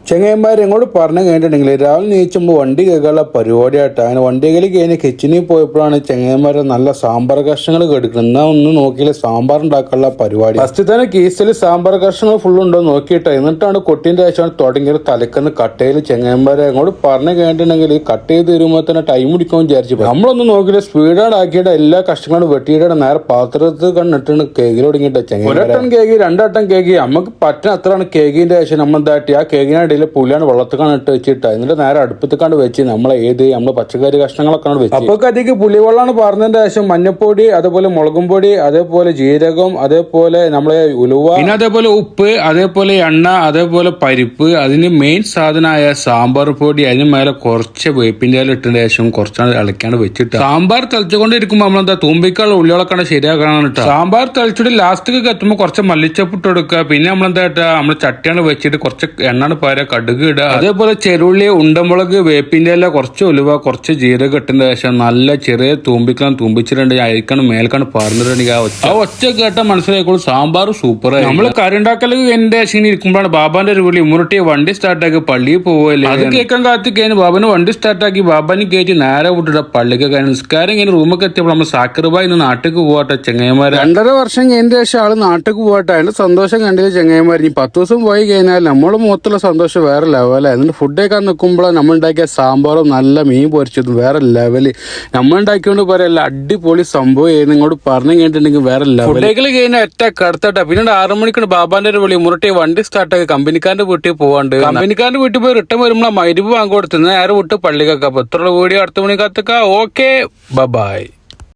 ചെങ്ങന്മാർ ഇങ്ങോട്ട് പറഞ്ഞു കഴിഞ്ഞിട്ടുണ്ടെങ്കിൽ രാവിലെ നീച്ചുമ്പോൾ വണ്ടി കേൾക്കാനുള്ള പരിപാടിയായിട്ട് അങ്ങനെ വണ്ടികളിൽ കഴിഞ്ഞ് കിച്ചണിൽ പോയപ്പോഴാണ് ചെങ്ങന്മാരെ നല്ല സാമ്പാർ കഷ്ണങ്ങൾ കേൾക്കുന്നത്. എന്നാൽ ഒന്ന് നോക്കിയാൽ സാമ്പാർ ഉണ്ടാക്കാനുള്ള പരിപാടി. ഫസ്റ്റ് തന്നെ കീസിൽ സാമ്പാർ കഷ്ണങ്ങൾ ഫുൾ ഉണ്ടോ നോക്കിയിട്ട് എന്നിട്ടാണ് കൊട്ടിന്റെ ആവശ്യമാണ് തുടങ്ങിയത്. തലക്കുന്ന കട്ടയിൽ ചെങ്ങന്മാരെ അങ്ങോട്ട് പറഞ്ഞു കഴിഞ്ഞിട്ടുണ്ടെങ്കിൽ കട്ട് ചെയ്ത് തരുമ്പോൾ തന്നെ ടൈം പിടിക്കുമെന്ന് വിചാരിച്ചു. നമ്മളൊന്നും നോക്കിയിട്ട് സ്പീഡാണ് ആക്കിയിട്ട് എല്ലാ കഷ്ണങ്ങളും വെട്ടിയിട്ട് നേരെ പാത്രത്തിൽ കണ്ടിട്ടാണ് കേക്ക് തുടങ്ങിയിട്ട് ചെങ്ങന്മാർ. ഒരട്ടം കേക്ക് രണ്ടട്ടം കേക്ക് നമുക്ക് പറ്റുന്ന അത്രയാണ് കേക്കിന്റെ ആവശ്യം. നമ്മൾ എന്താട്ടി ആ കേക്കിനായിട്ട് പുള്ളിയാണ് വെള്ളത്തിക്കാണ് ഇട്ട് വെച്ചിട്ട് എന്നിട്ട് നേരെ അടുപ്പത്തേക്കാണ്ട് വെച്ച് നമ്മള് പച്ചക്കറി കഷ്ണങ്ങളൊക്കെ വെച്ച് അപ്പൊ അതിക്ക് പുളിവെള്ളമാണ് പറഞ്ഞതിന്റെ ശേഷം മഞ്ഞപ്പൊടി, അതേപോലെ മുളകും പൊടി, അതേപോലെ ജീരകം, അതേപോലെ നമ്മളെ ഉലുവ, പിന്നെ അതേപോലെ ഉപ്പ്, അതേപോലെ എണ്ണ, അതേപോലെ പരിപ്പ്, അതിന് മെയിൻ സാധനമായ സാമ്പാർ പൊടി, അതിന് മേലെ കുറച്ച് വേപ്പിന്റെ ഇട്ടതിന് ശേഷം കുറച്ചാണ് ഇളക്കാണ്ട് വെച്ചിട്ട് സാമ്പാർ തിളച്ചുകൊണ്ടിരിക്കുമ്പോ നമ്മളെന്താ തൂമ്പിക്കാനുള്ള ഉള്ളികളൊക്കെ ശരിയാക്കണം കേട്ടോ. സാമ്പാർ തിളച്ചിട്ട് ലാസ്റ്റ് എത്തുമ്പോൾ കുറച്ച് മല്ലിച്ചപ്പ് ഇട്ട് കൊടുക്കുക. പിന്നെ നമ്മളെന്താ നമ്മൾ ചട്ടിയാണ് വെച്ചിട്ട് കുറച്ച് എണ്ണാണ് പാര കടുക് ഇടുക. അതേപോലെ ചെറുള്ളി, ഉണ്ടമുളക്, വേപ്പിന്റെ ഇല, കുറച്ച് ഉലുവ, കുറച്ച് ജീരകം ഇട്ടതിന് ശേഷം നല്ല ചെറിയ തൂമ്പിച്ചിട്ടുണ്ടെങ്കിൽ അയക്കാണ് മേൽക്കാണ് പറഞ്ഞിട്ടുണ്ടെങ്കിൽ ആ ഒച്ച കേട്ട മനസ്സിലായിക്കോളും സാമ്പാർ സൂപ്പറായി. നമ്മൾ കറി ഉണ്ടാക്കല് എന്റെ ശനി ഇരിക്കുമ്പോഴാണ് ബാബാന്റെ ഒരു വിളി മുരട്ടിയെ വണ്ടി സ്റ്റാർട്ടാക്കി പള്ളിയിൽ പോവല്ലേ. അത് കേൾക്കാൻ കാത്തി കഴിഞ്ഞ് ബാബന് വണ്ടി സ്റ്റാർട്ടാക്കി ബാബാന് കയറ്റി നേരെ വിട്ടിട്ട പള്ളിക്ക് കഴിഞ്ഞ് നിസ്കാരം കഴിഞ്ഞ് റൂമൊക്കെ എത്തിയപ്പോൾ നമ്മൾ സാക്കിർബായി ഇന്ന് നാട്ടിലേക്ക് പോകട്ടെ ചെങ്ങന്മാർ. 2.5 വർഷം കഴിഞ്ഞ ശേഷം ആള് നാട്ടിലേക്ക് പോകട്ടെ. അതിന്റെ സന്തോഷം കണ്ടില്ല ചെങ്ങന്മാർ. ഇനി 10 ദിവസം പോയി കഴിഞ്ഞാൽ നമ്മുടെ മുഖത്തുള്ള സന്തോഷം വേറെ ലെവലേ. എന്നിട്ട് ഫുഡ് കഴിക്കാൻ നിൽക്കുമ്പോൾ നമ്മൾ ഉണ്ടാക്കിയ സാമ്പാറും നല്ല മീൻ പൊരിച്ചതും വേറെ ലെവല്. നമ്മൾ ഉണ്ടാക്കിയോണ്ട് പറയല്ല അടിപൊളി സംഭവം ഇങ്ങോട്ട് പറഞ്ഞു കഴിഞ്ഞിട്ടുണ്ടെങ്കിൽ വേറെ ലെവൽ. ഫുഡ് കഴിക്കൽ കഴിഞ്ഞാൽ ഒറ്റ കടത്തട്ടെ. പിന്നീട് 6 മണിക്കാണ് ബാബാന്റെ ഒരു വിളി മുരട്ടി വണ്ടി സ്റ്റാർട്ടാക്കി കമ്പനിക്കാരന്റെ വീട്ടിൽ പോവാണ്ട്. കമ്പനിക്കാരന്റെ വീട്ടിൽ പോയി റിട്ടേൺ വരുമ്പോൾ മരുവ് വാങ്ങി കൊടുത്ത് നേരെ വിട്ട് പള്ളിക്കൊക്കെ. അപ്പൊ എത്ര വീഡിയോ അടുത്ത മണിക്കത്തൊക്കെ. Okay bye.